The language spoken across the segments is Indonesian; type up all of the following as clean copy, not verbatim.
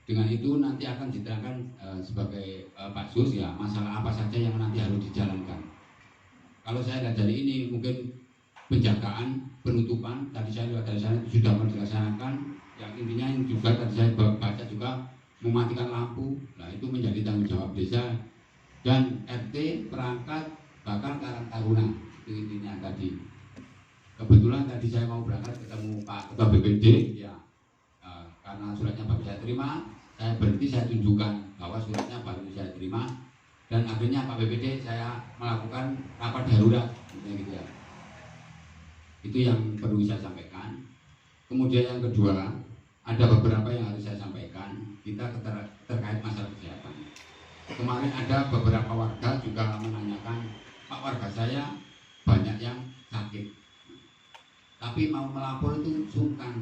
Dengan itu nanti akan diterangkan sebagai Pak Sus ya, masalah apa saja yang nanti harus dijalankan. Kalau saya lihat dari ini mungkin penjagaan, penutupan tadi saya lihat dari sana sudah dilaksanakan. Yang intinya juga tadi saya baca juga mematikan lampu. Nah itu menjadi tanggung jawab desa dan RT, perangkat, bahkan Karang Taruna. Itu intinya tadi. Kebetulan tadi saya mau berangkat ketemu Pak Ketua BPD ya, karena suratnya baru saya terima, saya berhenti, saya tunjukkan bahwa suratnya baru saya terima, dan akhirnya Pak BPD saya melakukan rapat darurat gitu ya. Itu yang perlu saya sampaikan. Kemudian yang kedua, ada beberapa yang harus saya sampaikan. Kita terkait masalah kesehatan. Kemarin ada beberapa warga juga menanyakan, Pak, warga saya banyak yang sakit, tapi mau melapor itu sungkan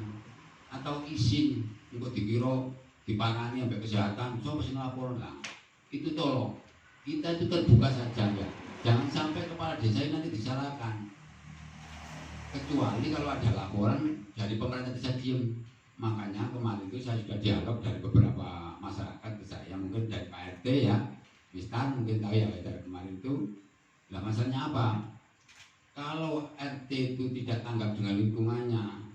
atau izin untuk dikira dipangani sampai kesehatan, so mesti melapor lah. Itu tolong kita itu terbuka saja ya, jangan sampai kepala desa ini nanti disalahkan. Kecuali kalau ada laporan dari pemerintah desa diem. Makanya kemarin itu saya sudah dialog dari beberapa masyarakat ke saya, mungkin dari Pak RT ya, Mister mungkin tahu ya dari kemarin itu. Nah masalahnya apa? Kalau RT itu tidak tanggap dengan lingkungannya,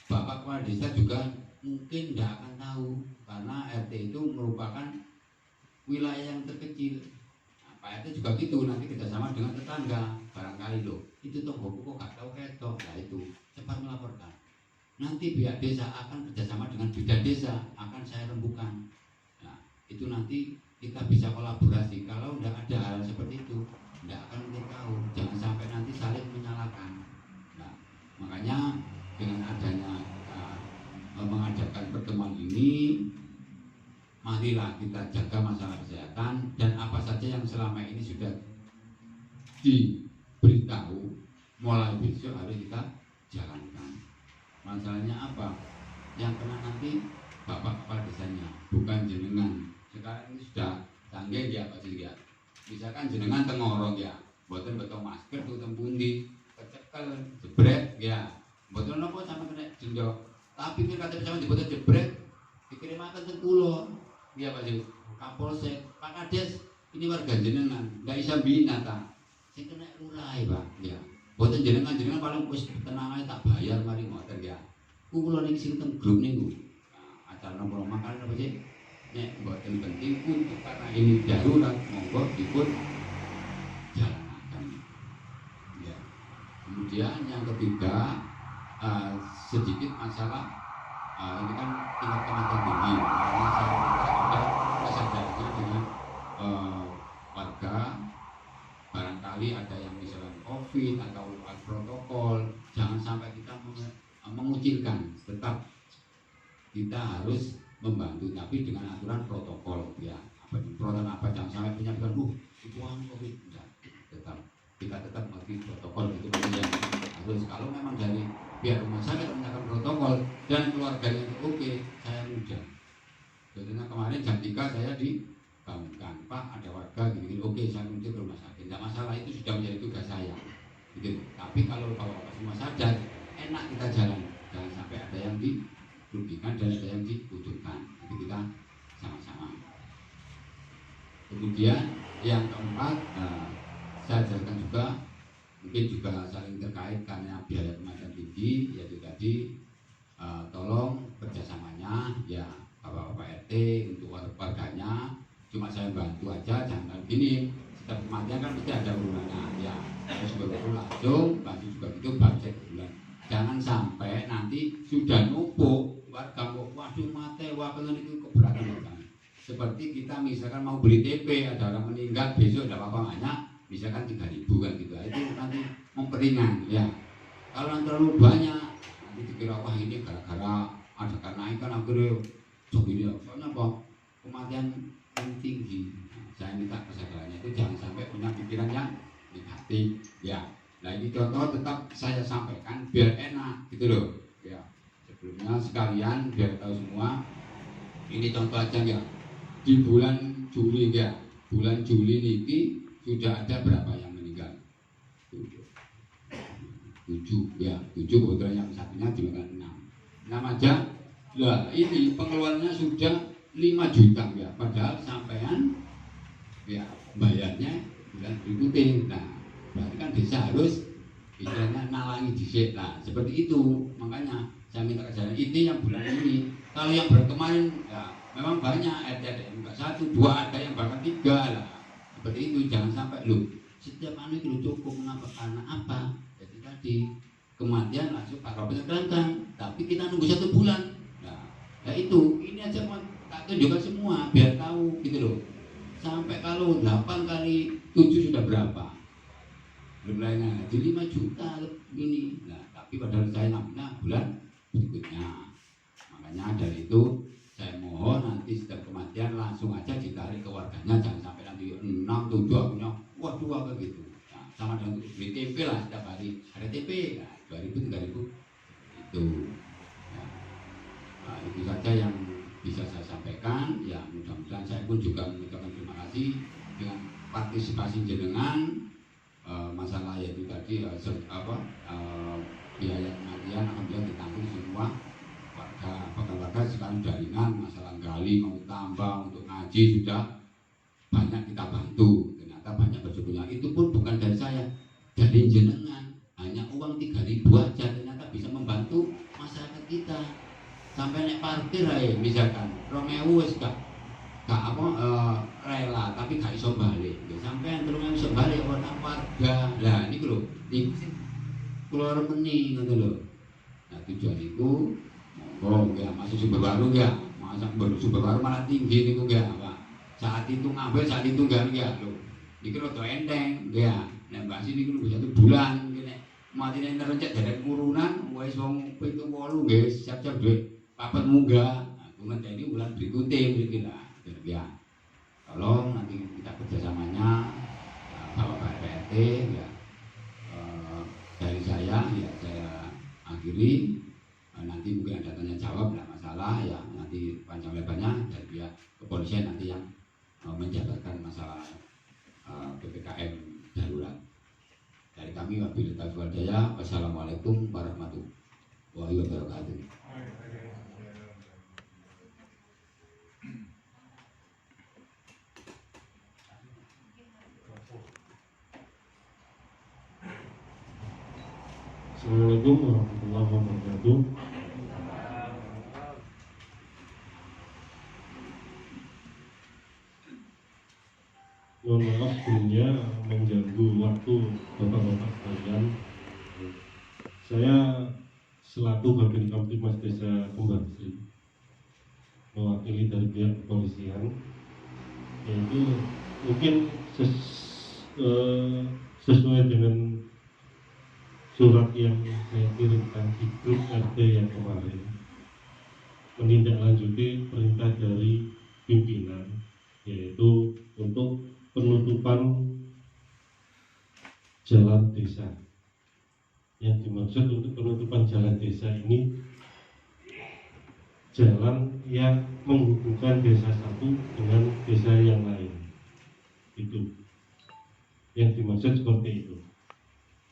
Bapak Kepala Desa juga mungkin tidak akan tahu, karena RT itu merupakan wilayah yang terkecil. Nah, Pak RT juga gitu, nanti kerjasama dengan tetangga, barangkali loh, itu tonggoku kok gak tahu ketok, nah itu cepat melaporkan. Nanti pihak desa akan kerjasama dengan bidan desa, akan saya rembukan. Nah, itu nanti kita bisa kolaborasi. Kalau tidak ada hal seperti itu, tidak akan kita tahu. Jangan sampai nanti saling menyalahkan. Nah, makanya dengan adanya mengadakan pertemuan ini, marilah kita jaga masalah kesehatan dan apa saja yang selama ini sudah diberitahu, mulai besok harus kita jalankan. Masalahnya apa? Yang kena nanti Bapak Kepala Desanya, bukan jenengan. Sekarang ini sudah canggih ya Pak Silya. Misalkan jenengan tengorong ya, buatan betul masker tuh tempundi, kecekel, jebret ya, buatan nopo sama kena jendok. Tapi kita kata sama dibuat jebret, dikirim akan ke pulau, ya Pak Silya. Kapolsek, Pak Kades, ini warga jenengan, nggak bisa bina tak. Saya kena lurai Pak, ya. Buatan jenengan paling wis tenang aja tak bayar mari ngoten ya. Kula niki sing teng grup niku. Nah, acara nongkrong makan apa sih? Nek mboten penting untuk karena ini darurat monggo dipun jalanaken. Ya. Kemudian yang ketiga sedikit masalah ini kan tingkat kematian tinggi. Karena saya ada kesadarannya dengan warga, barangkali ada yang misalnya COVID atau protokol, jangan sampai kita mengucilkan, tetap kita harus membantu tapi dengan aturan protokol ya. Protokol apa, jangan sampai punya pikiran itu COVID, enggak. Kita tetap mengerti protokol itu yang harus. Kalau memang dari pihak rumah sakit menyatakan protokol dan keluarganya oke, saya mudah. Contohnya kemarin jam 3 saya dibangunkan, Pak ada warga gini, oke saya menuju ke rumah sakit, tidak masalah, itu sudah menjadi tugas saya gitu. Tapi kalau bapak semua sadar, enak kita jalan, jangan sampai ada yang dirugikan dan ada yang dibutuhkan. Jadi kita sama-sama. Kemudian yang keempat, saya jelaskan juga, mungkin juga saling terkait karena biaya kematian tinggi, yaitu tadi tolong kerjasamanya ya Bapak-Bapak RT untuk warganya. Cuma saya bantu aja, jangan gini. Setiap kematian kan mesti ada urunannya ya. Terus begitu langsung bantu juga itu budget bulan. Jangan sampai nanti sudah numpuk warga kok waduh mate wah pengen itu keberatan orang. Seperti kita misalkan mau beli TP, ada orang meninggal besok ada apa banyak, misalkan 3.000 kan gitu. Itu nanti memperingan ya. Kalau nanti terlalu banyak nanti dikira wah ini gara-gara ada kenaikan akhirnya begini. Soalnya apa? Kematian yang tinggi. Saya minta kesadarannya itu jangan sampai punya pikiran yang negatif ya. Nah ini contoh tetap saya sampaikan biar enak gitu loh ya. Sebelumnya sekalian biar tahu semua, ini contoh aja ya. Di bulan Juli ya, bulan Juli ini sudah ada berapa yang meninggal? 7 ya, 7 kebetulan yang satunya dimakan 6 aja. Nah ini pengeluarannya sudah 5 juta ya, padahal sampean ya bayarnya bulan berikutnya. Nah, berarti kan desa harus istilahnya nalangi dhisik. Nah, seperti itu. Makanya saya minta kejaran ini yang bulan ini. Kalau yang bulan kemarin ya memang banyak, ada yang enggak 1, 2, ada yang bahkan 3 lah. Seperti itu, jangan sampai lu setiap anu itu cukup. Mengapa? Karena apa? Jadi tadi kematian langsung Pak Robi terangkan, tapi kita nunggu 1 bulan. Nah, ya itu, ini aja tak tunjukkan semua biar tahu gitu loh. Sampai kalau 8 kali 7 sudah berapa? Belum lainnya, jadi 5 juta ini. Nah, tapi padahal saya ngambilnya bulan berikutnya. Makanya dari itu saya mohon nanti setiap kematian langsung aja ditarik ke warganya, jangan sampai nanti 6, 7 akunya waduh apa gitu. Nah, sama dengan beli TP lah setiap hari ada TP, nah, 2.000, 3.000 itu. Nah, itu saja yang bisa saya sampaikan. Ya mudah-mudahan saya pun juga mengucapkan terima kasih dengan partisipasi jenengan. Masalah yaitu tadi biaya kematian alhamdulillah ditanggung semua warga sekarang jaringan. Masalah gali mau tambah untuk ngaji sudah banyak kita bantu, ternyata banyak bersyukurnya. Itu pun bukan dari saya, dari jenengan. Hanya uang 3.000 aja ternyata bisa membantu masyarakat kita. Sampai naik parkir aja misalkan Romeo wis gak rela tapi gak iso balik. Sampai yang iso balik orang warga. Lah ini lho, niku sing kula remeni ngono lho. Nah tujuan iku monggo ya masuk sumber baru ya. Masa sumber baru malah tinggi niku ya, Pak. Saat itu ngambil, saat itu enggak lho. Iki rada enteng ya. Nek mbak sini niku 1 bulan ngene. Matine nerencet derek kurunan wis wong 7 8 nggih siap-siap duit papat munggah. Aku ngenteni bulan berikutnya mriki lah. Ya. Tolong nanti kita kerjasamanya Bapak PRT ya. Dari saya ya saya akhiri. Nanti mungkin ada tanya jawab lah masalah ya, nanti panjang lebarnya dari pihak kepolisian nanti yang menjabarkan masalah PPKM darurat. Dari kami wabillahi taufiq wal hidayah. Wassalamualaikum warahmatullahi wabarakatuh. Assalamualaikum warahmatullahi wabarakatuh. Mohon maaf sebelumnya mengganggu waktu bapak-bapak sekalian. Saya selaku Babin Kamtibmas Desa Kembang Sri mewakili dari pihak kepolisian, yaitu mungkin sesuai dengan surat yang saya kirimkan di grup RT yang kemarin, menindaklanjuti perintah dari pimpinan, yaitu untuk penutupan jalan desa. Yang dimaksud untuk penutupan jalan desa ini jalan yang menghubungkan desa satu dengan desa yang lain. Itu yang dimaksud seperti itu.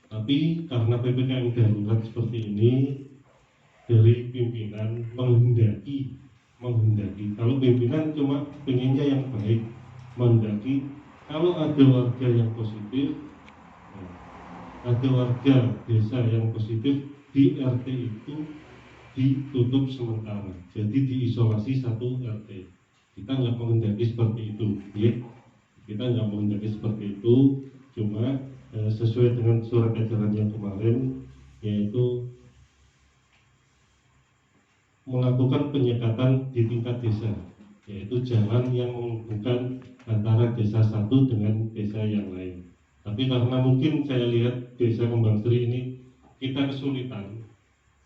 Tapi karena PPKM darurat seperti ini, dari pimpinan menghendaki kalau pimpinan cuma pengennya yang baik, menghendaki kalau ada warga yang positif, ada warga desa yang positif di RT itu ditutup sementara, jadi diisolasi 1 RT. Kita nggak menghendaki seperti itu, ya. Kita nggak menghendaki seperti itu, cuma sesuai dengan surat edaran yang kemarin, yaitu melakukan penyekatan di tingkat desa, yaitu jalan yang menghubungkan antara desa satu dengan desa yang lain. Tapi karena mungkin saya lihat desa Kembang Sri ini kita kesulitan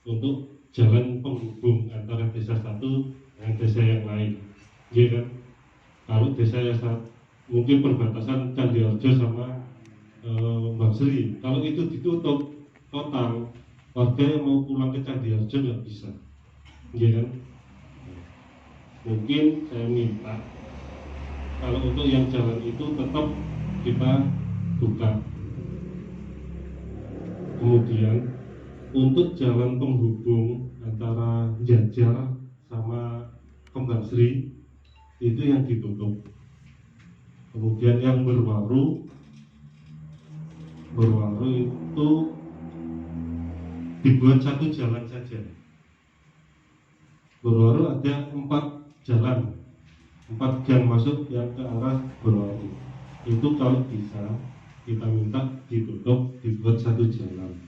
untuk jalan penghubung antara desa satu dengan desa yang lain, ya kan? Kalau desa yang mungkin perbatasan Candiarjo sama Mbak Sri, kalau itu ditutup total, warga yang mau pulang ke Candiarjo nggak bisa, ya kan? Mungkin saya minta kalau untuk yang jalan itu tetap kita buka. Kemudian untuk jalan penghubung antara Jajar sama Kembang Sri itu yang ditutup. Kemudian yang berwaru itu dibuat satu jalan saja. Berwaru ada 4 jalan, 4 gang masuk yang ke arah berwaru. Itu kalau bisa kita minta ditutup, dibuat satu jalan.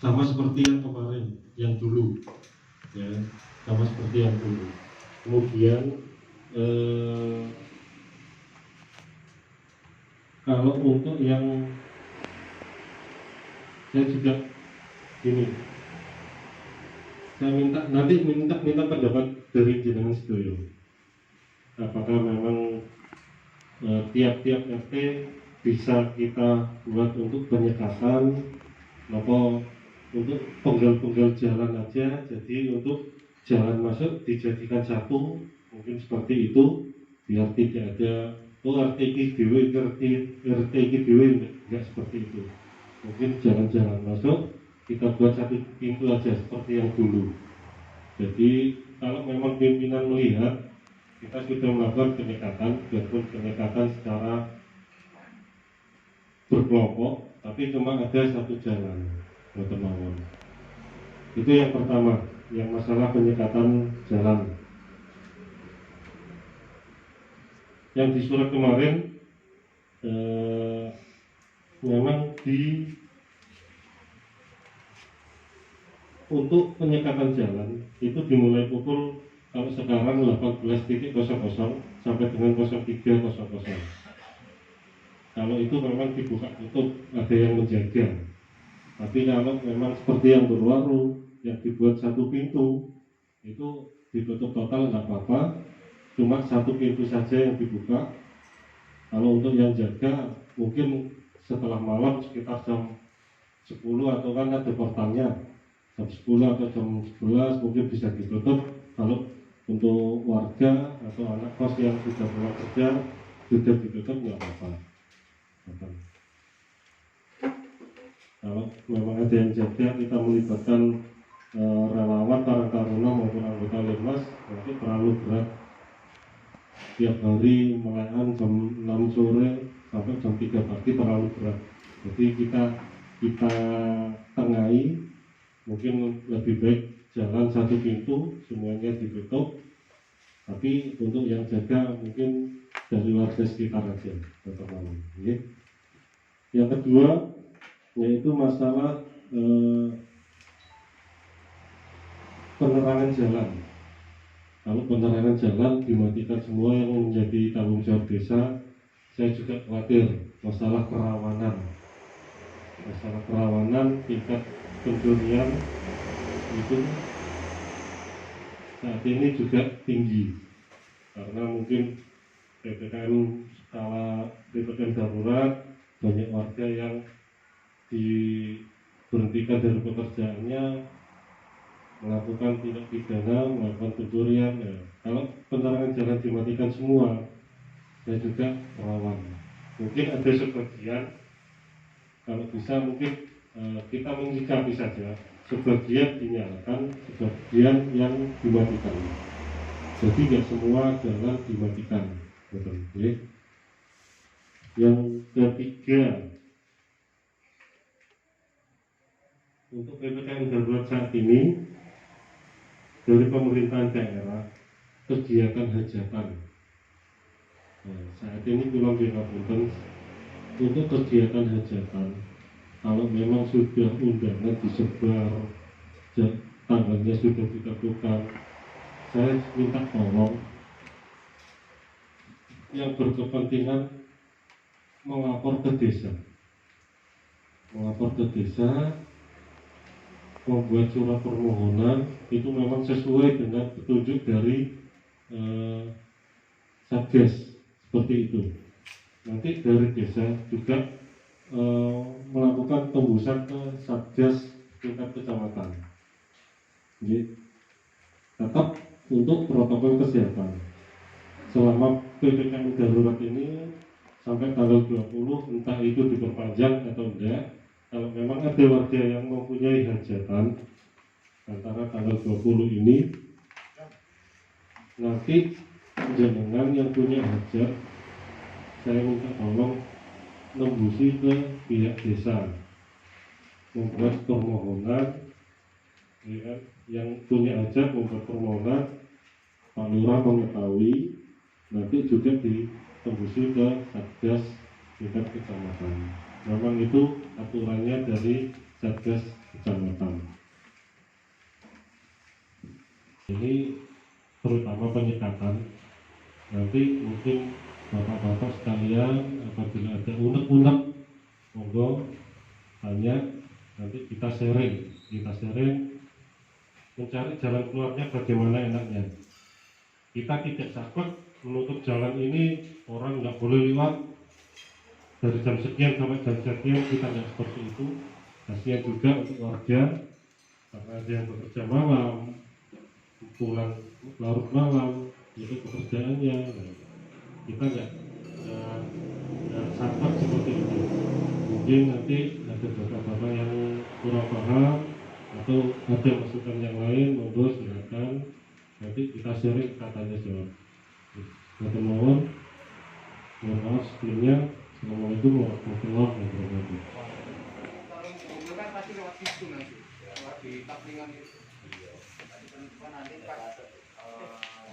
Sama seperti yang kemarin, yang dulu, ya, sama seperti yang dulu. Kemudian kalau untuk yang saya juga ini, saya minta pendapat dari jenengan sedoyo. Apakah memang tiap-tiap RT bisa kita buat untuk penyekatan, atau untuk penggal-penggal jalan aja, jadi untuk jalan masuk dijadikan satu, mungkin seperti itu, biar tidak ada RT iki dhewe, enggak seperti itu. Mungkin jalan-jalan masuk kita buat satu pintu aja seperti yang dulu. Jadi kalau memang pimpinan melihat kita sudah melakukan penyekatan, biarpun penyekatan secara berkelompok, tapi cuma ada satu jalan, teman-teman. Itu yang pertama, yang masalah penyekatan jalan. Yang di surat kemarin memang untuk penyekatan jalan itu dimulai pukul, kalau sekarang 18.00 sampai dengan 03.00. Kalau itu memang dibuka tutup, ada yang menjaga. Tapi kalau memang seperti yang berwaru, yang dibuat satu pintu, itu ditutup total nggak apa-apa, cuma satu pintu saja yang dibuka. Kalau untuk yang jaga, mungkin setelah malam sekitar jam 10, atau kan ada portalnya, jam 10 atau jam 11 mungkin bisa ditutup. Kalau untuk warga atau anak kos yang sudah pulang kerja, sudah ditutup nggak apa-apa. Kalau memang ada yang jaga, kita melibatkan relawan, Karang Taruna maupun anggota Linmas, nanti terlalu berat. Tiap hari melayan jam 6 sore sampai jam 3 pagi terlalu berat. Jadi kita tengahi, mungkin lebih baik jalan satu pintu, semuanya ditutup. Tapi untuk yang jaga mungkin dari warga sekitar aja, teman-teman. Yang kedua yaitu masalah penerangan jalan. Kalau penerangan jalan dimatikan semua yang menjadi tanggung jawab desa, saya juga khawatir masalah kerawanan. Masalah kerawanan, tingkat pencurian itu saat ini juga tinggi, karena mungkin PPKM darurat, banyak warga yang diberhentikan dari pekerjaannya, melakukan tindak pidana, melakukan pencurian. Ya. Kalau penerangan jalan dimatikan semua, saya juga rawan. Mungkin ada sebagian, kalau bisa mungkin kita menyikapi saja, sebagian dinyalakan, sebagian yang dimatikan. Jadi nggak semua jalan dimatikan, betul. Yang ketiga, untuk PPKM darurat saat ini dari pemerintahan daerah, kegiatan hajatan. Saat ini Pulau Punten untuk kegiatan hajatan, kalau memang sudah undangan disebar, tanggalnya sudah ditentukan, saya minta tolong yang berkepentingan melapor ke desa, membuat surat permohonan itu memang sesuai dengan petunjuk dari Satgas, seperti itu. Nanti dari desa juga melakukan tembusan ke Satgas tingkat kecamatan. Jadi, tetap untuk protokol kesehatan. Selama PPKM darurat ini sampai tanggal 20, entah itu diperpanjang atau enggak. Kalau memang ada warga yang mempunyai hajatan antara tanggal 20 ini nanti jenengan yang punya hajat saya minta tolong nembusi ke pihak desa, membuat permohonan, ya, yang punya hajat membuat permohonan, Pak Lurah mengetahui, nanti juga ditembusi ke Satgas tingkat kecamatan. Memang itu aturannya dari Satgas kecamatan. Ini terutama penyekatan. Nanti mungkin bapak-bapak sekalian apabila ada unek-unek, monggo tanya, nanti kita sharing mencari jalan keluarnya bagaimana enaknya. Kita tidak saklek menutup jalan ini, orang nggak boleh lewat dari jam sekian sampai jam sekian, kita nggak seperti itu. Kasihan juga untuk warga karena ada yang bekerja malam, pulang larut malam, itu pekerjaannya. Kita nggak saklek seperti itu. Mungkin nanti ada bapak-bapak yang kurang paham atau ada masukan yang lain, monggo silakan. Nanti kita sharing, kita tanya jawab. Mohon maaf sebelumnya. Assalamualaikum warahmatullahi wabarakatuh. Itu kan pasti lewat situ nanti, lewat di taplingan itu.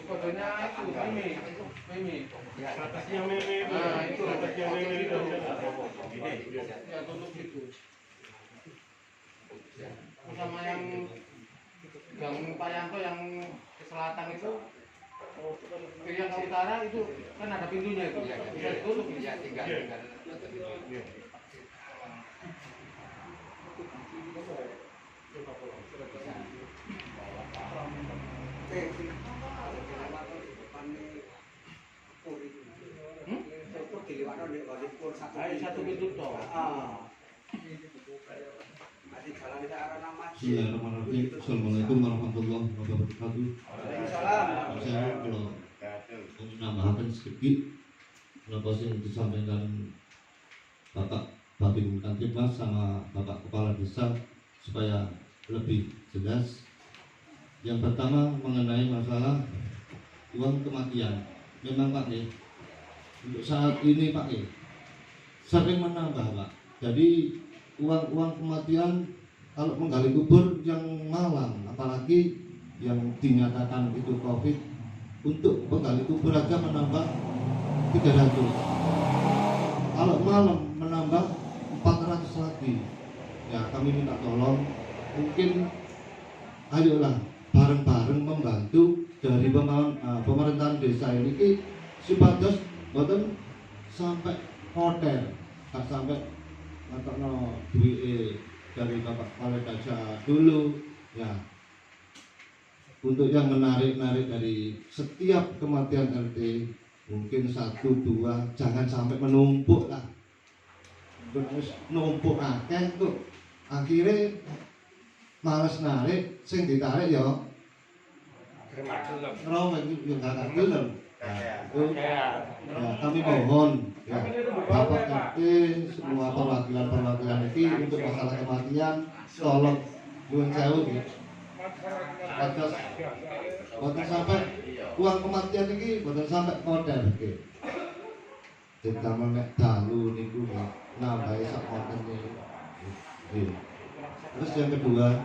Kodenya itu meme. Atasnya meme itu. Nah, itu atasnya meme itu. Ya tutup itu. Sama yang Pak Yanto yang ke selatan itu, yang ke utara itu kan ada pintunya itu, bisa ditutup ya, tinggal. Satu pintu toh. Bismillahirrahmanirrahim. Assalamualaikum warahmatullahi wabarakatuh. Saya kalau menambahkan sedikit apa yang disampaikan Bapak Babin Kantipmas sama Bapak Kepala Desa supaya lebih jelas. Yang pertama mengenai masalah uang kematian. Memang Pak untuk saat ini Pak sering menambah Pak. Jadi uang kematian kalau menggali kubur yang malam, apalagi yang dinyatakan itu COVID, untuk menggali kubur aja menambah 300. Kalau malam menambah 400 lagi. Ya kami minta tolong, mungkin ayolah bareng-bareng membantu dari pemerintahan desa ini supados boten sampai hotel, tak sampai atau duit dari Bapak Kepala Desa dulu ya, untuk yang menarik dari setiap kematian RT mungkin 1, 2, jangan sampai menumpuk lah, terus numpuk akeh tuh akhirnya males narik, sing ditarik ya rawang yo gak gelem. Ya, kami mohon ya, Bapak RT, semua perwakilan ini untuk masalah kematian tolong nyuwun sewu ya. Boten sampai uang kematian ini boten sampai model nggih. Ditambah nek dalu niku nambahi sak wonten nggih. Terus yang kedua,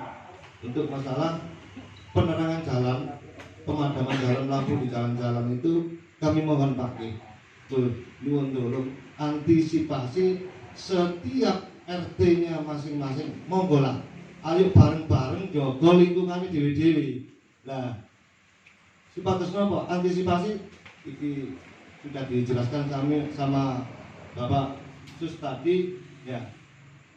untuk masalah penerangan jalan, pemadaman jalan, lampu di jalan-jalan itu kami mohon Pak nyuwun tolong antisipasi setiap RT-nya masing-masing, monggo lah ayo bareng-bareng jaga lingkungan dhewe-dhewe. Nah, supados napa antisipasi iki sudah dijelaskan kami sama Bapak Sus tadi ya.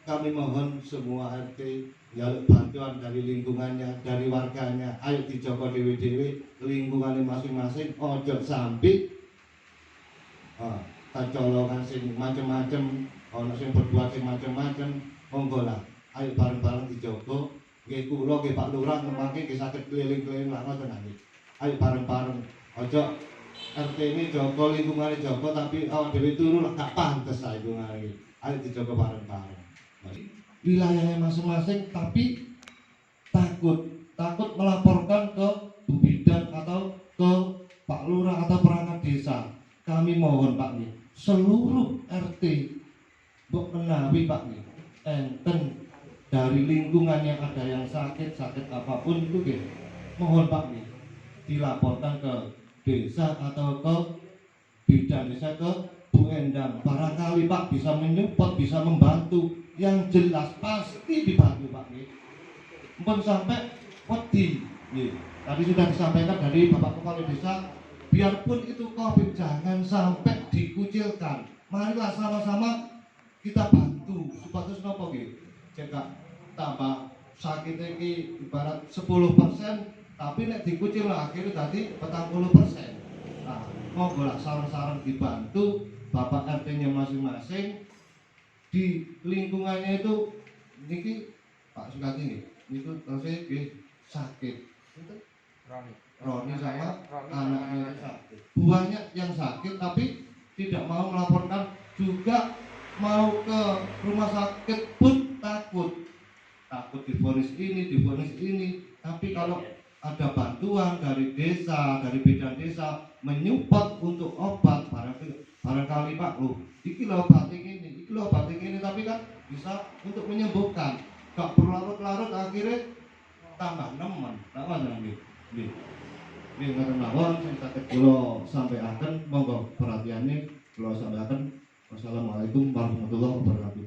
Kami mohon semua RT jaluk bantuan dari lingkungannya, dari warganya. Ayo dijaga dhewe-dhewe lingkungannya masing-masing, ojo sampai kacolongan sing macem-macem, ono sing berbuat sing macem-macem. Monggo lah, ayo bareng-bareng dijaga. Nggih kula nggih Pak Lurah mangke nggih saged keliling-keliling lah ngoten nggih. Ayo bareng-bareng. Ojo RT ini jaga lingkungannya jaga tapi awak dhewe turu lah gak pantes lah lingkungan iki. Ayo dijaga bareng-bareng. Wilayahnya masing-masing tapi takut melaporkan ke Bu Bidan atau ke kami mohon Pak nih, seluruh RT mbok menawi Pak nih, enten dari lingkungan yang ada yang sakit apapun itu nggih, mohon Pak nih dilaporkan ke desa atau ke bidan desa, ke Bu Endang, barangkali Pak bisa menyupport, bisa membantu, yang jelas pasti dibantu Pak nih. Mpun sampai wedi nih, tadi sudah disampaikan dari Bapak Kepala Desa, biarpun itu COVID jangan sampai dikucilkan, marilah sama-sama kita bantu supados napa nggih, cekak tambah sakit iki ibarat 10%, tapi nek dikucil akhirnya tadi 40%. Nah, monggo lah sareng-sareng dibantu Bapak RT-nya masing-masing di lingkungannya itu. Niki Pak Sukati nih, niku terus nggih sakit. Roni sama anaknya sakit. Banyak yang sakit tapi tidak mau melaporkan, juga mau ke rumah sakit pun takut divonis ini. Tapi kalau ada bantuan dari desa, dari bidan desa menyupport untuk obat, barangkali Pak iki lho obat ini, tapi kan bisa untuk menyembuhkan, gak perlu larut-larut akhirnya tambah nemen. Nggih ngoten mawon sing saged kula sampaikan, monggo perhatiannya kula sampaikan. Wassalamualaikum warahmatullahi wabarakatuh.